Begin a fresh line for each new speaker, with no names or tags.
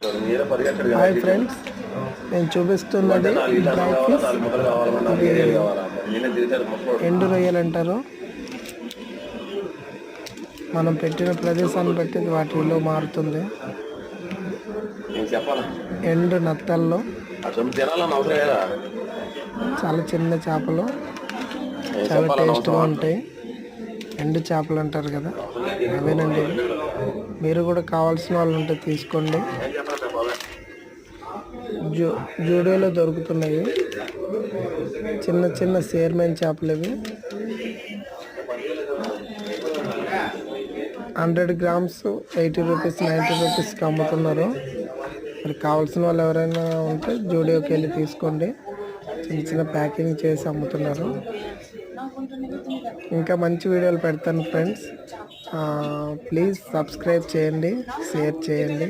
Hi friends, నేను చూపిస్తున్నది dry fish. ఎండు రొయ్యలు అంటారు. మనం పెట్టిన ప్రదేశాన్ని బట్టి వాటి విలువ మారుతుంది. ఎండు నత్తల్లో చాలా చిన్న చేపలు, చాలా టేస్ట్గా ఉంటాయి. ఎండు చేపలు అంటారు కదా, అవేనండి. మీరు కూడా కావాల్సిన వాళ్ళు ఉంటే తీసుకోండి. జూడియోలో దొరుకుతున్నాయి చిన్న చిన్న సేర్మెన్ చేపలు. ఇవి 100 గ్రామ్స్ 80 రూపీస్ 90 రూపీస్కి అమ్ముతున్నారు. మరి కావాల్సిన వాళ్ళు ఎవరైనా ఉంటే జూడియోకి వెళ్ళి తీసుకోండి. చిన్న చిన్న ప్యాకింగ్ చేసి అమ్ముతున్నారు. ఇంకా మంచి వీడియోలు పెడతాను ఫ్రెండ్స్. ప్లీజ్ సబ్స్క్రైబ్ చేయండి, షేర్ చేయండి.